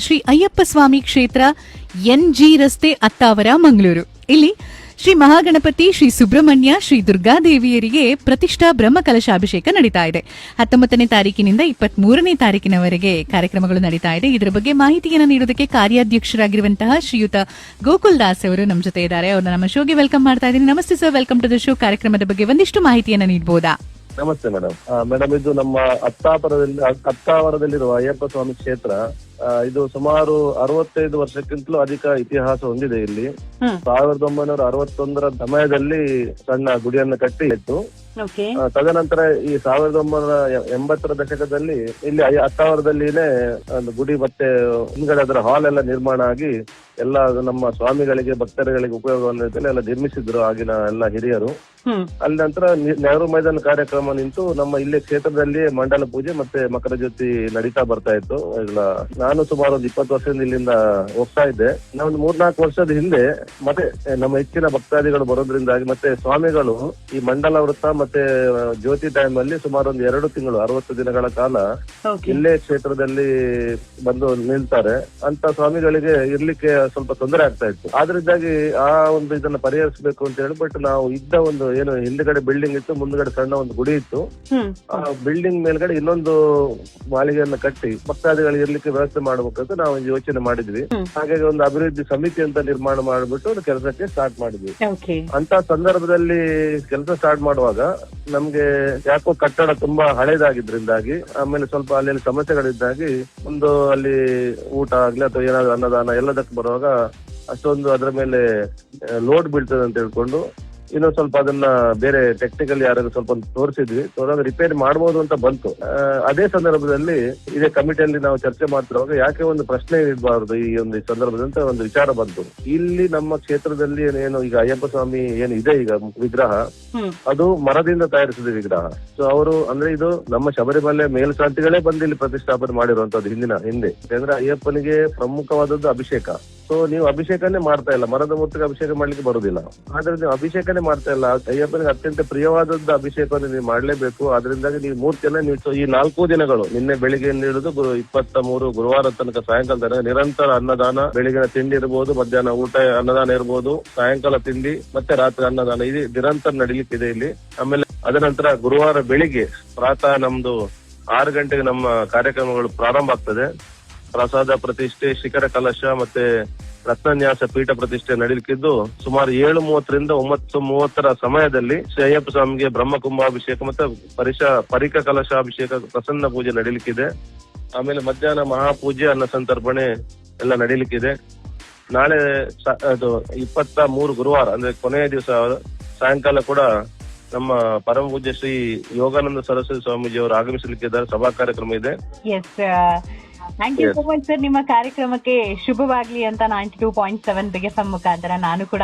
ಶ್ರೀ ಅಯ್ಯಪ್ಪ ಸ್ವಾಮಿ ಕ್ಷೇತ್ರ NG ರಸ್ತೆ ಅತ್ತಾವರ ಮಂಗಳೂರು. ಇಲ್ಲಿ ಶ್ರೀ ಮಹಾಗಣಪತಿ, ಶ್ರೀ ಸುಬ್ರಹ್ಮಣ್ಯ, ಶ್ರೀ ದುರ್ಗಾದೇವಿಯರಿಗೆ ಪ್ರತಿಷ್ಠಾ ಬ್ರಹ್ಮಕಲಶಾಭಿಷೇಕ ನಡೀತಾ ಇದೆ. 19ನೇ ತಾರೀಕಿನಿಂದ 23ನೇ ತಾರೀಕಿನವರೆಗೆ ಕಾರ್ಯಕ್ರಮಗಳು ನಡೀತಾ ಇದೆ. ಇದರ ಬಗ್ಗೆ ಮಾಹಿತಿಯನ್ನು ನೀಡೋದಕ್ಕೆ ಕಾರ್ಯಾಧ್ಯಕ್ಷರಾಗಿರುವಂತಹ ಶ್ರೀಯುತ ಗೋಕುಲ್ ದಾಸ್ ಅವರು ನಮ್ಮ ಜೊತೆ ಇದ್ದಾರೆ. ಅವ್ರನ್ನ ನಮ್ಮ ಶೋಗೆ ವೆಲ್ಕಮ್ ಮಾಡ್ತಾ ಇದ್ದೀನಿ. ನಮಸ್ತೆ sir, welcome to the show. ಕಾರ್ಯಕ್ರಮದ ಬಗ್ಗೆ ಒಂದಿಷ್ಟು ಮಾಹಿತಿಯನ್ನ ನೀಡಬಹುದಾ? ನಮಸ್ತೆ ಮೇಡಮ್, ಇದು ನಮ್ಮ ಅತ್ತಾವರದಲ್ಲಿರುವ ಅಯ್ಯಪ್ಪ ಸ್ವಾಮಿ ಕ್ಷೇತ್ರ. ಇದು ಸುಮಾರು 65 ವರ್ಷಕ್ಕಿಂತಲೂ ಅಧಿಕ ಇತಿಹಾಸ ಹೊಂದಿದೆ. ಇಲ್ಲಿ 1961ರ ಸಮಯದಲ್ಲಿ ಸಣ್ಣ ಗುಡಿಯನ್ನು ಕಟ್ಟಿ ಇತ್ತು. ತದನಂತರ ಈ 1980ರ ದಶಕದಲ್ಲಿ ಇಲ್ಲಿ ಅತ್ತಾವರದಲ್ಲಿನೇ ಒಂದು ಗುಡಿ ಮತ್ತೆ ಹಿಂದ್ಗಡೆ ಅದರ ಹಾಲ್ ಎಲ್ಲ ನಿರ್ಮಾಣ ಆಗಿ ಎಲ್ಲ ನಮ್ಮ ಸ್ವಾಮಿಗಳಿಗೆ, ಭಕ್ತರುಗಳಿಗೆ ಉಪಯೋಗವನ್ನು ಎಲ್ಲ ನಿರ್ಮಿಸಿದ್ರು ಆಗಿನ ಎಲ್ಲ ಹಿರಿಯರು. ಅಲ್ಲಿ ನಂತರ ನೆಹರು ಮೈದಾನ ಕಾರ್ಯಕ್ರಮ ನಿಂತು ನಮ್ಮ ಇಲ್ಲಿ ಕ್ಷೇತ್ರದಲ್ಲಿ ಮಂಡಲ ಪೂಜೆ ಮತ್ತೆ ಮಕರ ಜ್ಯೋತಿ ನಡೀತಾ ಬರ್ತಾ ಇತ್ತು. ನಾನು ಸುಮಾರು ಒಂದು 20 ವರ್ಷದಿಂದ ಇಲ್ಲಿಂದ ಹೋಗ್ತಾ ಇದ್ದೆ. ಒಂದು 3-4 ವರ್ಷದ ಹಿಂದೆ ಮತ್ತೆ ನಮ್ಮ ಹೆಚ್ಚಿನ ಭಕ್ತಾದಿಗಳು ಬರೋದ್ರಿಂದಾಗಿ ಮತ್ತೆ ಸ್ವಾಮಿಗಳು ಈ ಮಂಡಲ ವೃತ್ತ ಮತ್ತೆ ಜ್ಯೋತಿ ಟೈಮ್ ಅಲ್ಲಿ ಸುಮಾರು ಒಂದು 2 ತಿಂಗಳು 60 ದಿನಗಳ ಕಾಲ ಇಲ್ಲೇ ಕ್ಷೇತ್ರದಲ್ಲಿ ಬಂದು ನಿಲ್ತಾರೆ. ಅಂತ ಸ್ವಾಮಿಗಳಿಗೆ ಇರ್ಲಿಕ್ಕೆ ಸ್ವಲ್ಪ ತೊಂದರೆ ಆಗ್ತಾ ಇತ್ತು. ಆದ್ರಿಂದಾಗಿ ಆ ಒಂದು ಇದನ್ನ ಪರಿಹರಿಸಬೇಕು ಅಂತ ಹೇಳ್ಬಿಟ್ಟು ನಾವು ಇದ್ದ ಒಂದು ಏನು ಹಿಂದ್ಗಡೆ ಬಿಲ್ಡಿಂಗ್ ಇತ್ತು, ಮುಂದ್ಗಡೆ ಸಣ್ಣ ಒಂದು ಗುಡಿ ಇತ್ತು. ಆ ಬಿಲ್ಡಿಂಗ್ ಮೇಲ್ಗಡೆ ಇನ್ನೊಂದು ಮಾಳಿಗೆಯನ್ನು ಕಟ್ಟಿ ಭಕ್ತಾದಿಗಳಿಗೆ ಇರ್ಲಿಕ್ಕೆ ವ್ಯವಸ್ಥೆ ಮಾಡ್ಬೇಕಂತ ನಾವು ಯೋಚನೆ ಮಾಡಿದ್ವಿ. ಹಾಗಾಗಿ ಒಂದು ಅಭಿವೃದ್ಧಿ ಸಮಿತಿ ಅಂತ ನಿರ್ಮಾಣ ಮಾಡ್ಬಿಟ್ಟು ಒಂದು ಕೆಲಸಕ್ಕೆ ಸ್ಟಾರ್ಟ್ ಮಾಡಿದ್ವಿ. ಅಂತ ಸಂದರ್ಭದಲ್ಲಿ ಕೆಲಸ ಸ್ಟಾರ್ಟ್ ಮಾಡುವಾಗ ನಮ್ಗೆ ಯಾಕೋ ಕಟ್ಟಡ ತುಂಬಾ ಹಳೇದಾಗಿದ್ರಿಂದಾಗಿ, ಆಮೇಲೆ ಸ್ವಲ್ಪ ಅಲ್ಲಿ ಸಮಸ್ಯೆಗಳಿದ್ದಾಗಿ ಒಂದು ಅಲ್ಲಿ ಊಟ ಆಗ್ಲಿ ಅಥವಾ ಏನಾದ್ರು ಅನ್ನದಾನ ಎಲ್ಲದಕ್ಕೆ ಬರುವಾಗ ಅಷ್ಟೊಂದು ಅದರ ಮೇಲೆ ಲೋಡ್ ಬೀಳ್ತದೆ ಅಂತ ಹೇಳ್ಕೊಂಡು ಇನ್ನೊಂದು ಸ್ವಲ್ಪ ಅದನ್ನ ಬೇರೆ ಟೆಕ್ನಿಕಲ್ ಯಾರಾದ್ರೂ ಸ್ವಲ್ಪ ತೋರಿಸಿದ್ವಿ. ರಿಪೇರಿ ಮಾಡಬಹುದು ಅಂತ ಬಂತು. ಅದೇ ಸಂದರ್ಭದಲ್ಲಿ ಇದೇ ಕಮಿಟಿಯಲ್ಲಿ ನಾವು ಚರ್ಚೆ ಮಾಡ್ತಿರುವಾಗ ಯಾಕೆ ಒಂದು ಪ್ರಶ್ನೆ ಇಡಬಾರದು ಈ ಒಂದು ಸಂದರ್ಭದಂತ ಒಂದು ವಿಚಾರ ಬಂತು. ಇಲ್ಲಿ ನಮ್ಮ ಕ್ಷೇತ್ರದಲ್ಲಿ ಏನು ಈಗ ಅಯ್ಯಪ್ಪ ಸ್ವಾಮಿ ಏನು ಇದೆ ಈಗ ವಿಗ್ರಹ, ಅದು ಮರದಿಂದ ತಯಾರಿಸಿದ ವಿಗ್ರಹ. ಸೊ ಅವರು ಅಂದ್ರೆ ಇದು ನಮ್ಮ ಶಬರಿಮಲೆ ಮೇಲ್ಶಾಂತಿಗಳೇ ಬಂದು ಇಲ್ಲಿ ಪ್ರತಿಷ್ಠಾಪನೆ ಮಾಡಿರುವಂತದ್ದು ಹಿಂದೆ. ಯಾಕಂದ್ರೆ ಅಯ್ಯಪ್ಪನಿಗೆ ಪ್ರಮುಖವಾದದ್ದು ಅಭಿಷೇಕ. ಸೊ ನೀವು ಅಭಿಷೇಕನೇ ಮಾಡ್ತಾ ಇಲ್ಲ, ಮರದ ಮೂರ್ತಿಗೆ ಅಭಿಷೇಕ ಮಾಡ್ಲಿಕ್ಕೆ ಬರುದಿಲ್ಲ. ಆದ್ರೆ ನೀವು ಅಭಿಷೇಕನೇ ಮಾಡ್ತಾ ಇಲ್ಲ, ಅಯ್ಯಪ್ಪನಿಗೆ ಅತ್ಯಂತ ಪ್ರಿಯವಾದದ್ದು ಅಭಿಷೇಕವನ್ನು ನೀವು ಮಾಡ್ಲೇಬೇಕು. ಅದರಿಂದಾಗಿ ನೀವು ಮೂರ್ತಿಯನ್ನ ನೀವು ಈ 4 ದಿನಗಳು ನಿನ್ನೆ ಬೆಳಿಗ್ಗೆ ಹಿಡಿದು 23 ಗುರುವಾರ ತನಕ ಸಾಯಂಕಾಲ ತನಕ ನಿರಂತರ ಅನ್ನದಾನ, ಬೆಳಿಗಿನ ತಿಂಡಿ ಇರ್ಬೋದು, ಮಧ್ಯಾಹ್ನ ಊಟ ಅನ್ನದಾನ ಇರ್ಬೋದು, ಸಾಯಂಕಾಲ ತಿಂಡಿ ಮತ್ತೆ ರಾತ್ರಿ ಅನ್ನದಾನ ಇದು ನಿರಂತರ ನಡೀಲಿಕ್ಕಿದೆ ಇಲ್ಲಿ. ಆಮೇಲೆ ಅದ ನಂತರ ಗುರುವಾರ ಬೆಳಿಗ್ಗೆ ಪ್ರಾತಃ ನಮ್ದು 6 ಗಂಟೆಗೆ ನಮ್ಮ ಕಾರ್ಯಕ್ರಮಗಳು ಪ್ರಾರಂಭ ಆಗ್ತದೆ. ಪ್ರಸಾದ ಪ್ರತಿಷ್ಠೆ, ಶಿಖರ ಕಲಶ ಮತ್ತೆ ರತ್ನನ್ಯಾಸ ಪೀಠ ಪ್ರತಿಷ್ಠೆ ನಡೀಲಿಕ್ಕಿದ್ದು ಸುಮಾರು 7:30ರಿಂದ 9:30ರ ಸಮಯದಲ್ಲಿ ಶ್ರೀ ಅಯ್ಯಪ್ಪ ಸ್ವಾಮಿಗೆ ಬ್ರಹ್ಮಕುಂಭಾಭಿಷೇಕ ಮತ್ತೆ ಪರಿಕ ಕಲಶಾಭಿಷೇಕ ಪ್ರಸನ್ನ ಪೂಜೆ ನಡೀಲಿಕ್ಕಿದೆ. ಆಮೇಲೆ ಮಧ್ಯಾಹ್ನ ಮಹಾಪೂಜೆ, ಅನ್ನ ಸಂತರ್ಪಣೆ ಎಲ್ಲ ನಡೀಲಿಕ್ಕಿದೆ. ನಾಳೆ ಅದು 23 ಗುರುವಾರ ಅಂದ್ರೆ ಕೊನೆಯ ದಿವಸ ಸಾಯಂಕಾಲ ಕೂಡ ನಮ್ಮ ಪರಮ ಪೂಜ್ಯ ಶ್ರೀ ಯೋಗಾನಂದ ಸರಸ್ವತಿ ಸ್ವಾಮೀಜಿ ಅವರು ಆಗಮಿಸಲಿಕ್ಕಿದ್ದಾರೆ. ಸಭಾ ಕಾರ್ಯಕ್ರಮ ಇದೆ. Thank you so much sir. ನಿಮ್ಮ ಕಾರ್ಯಕ್ರಮಕ್ಕೆ ಶುಭವಾಗ್ಲಿ ಅಂತ 92.7 ಬಿಗ್ ಎಫ್ ಎಂ ಮುಖಾಂತರ ನಾನು ಕೂಡ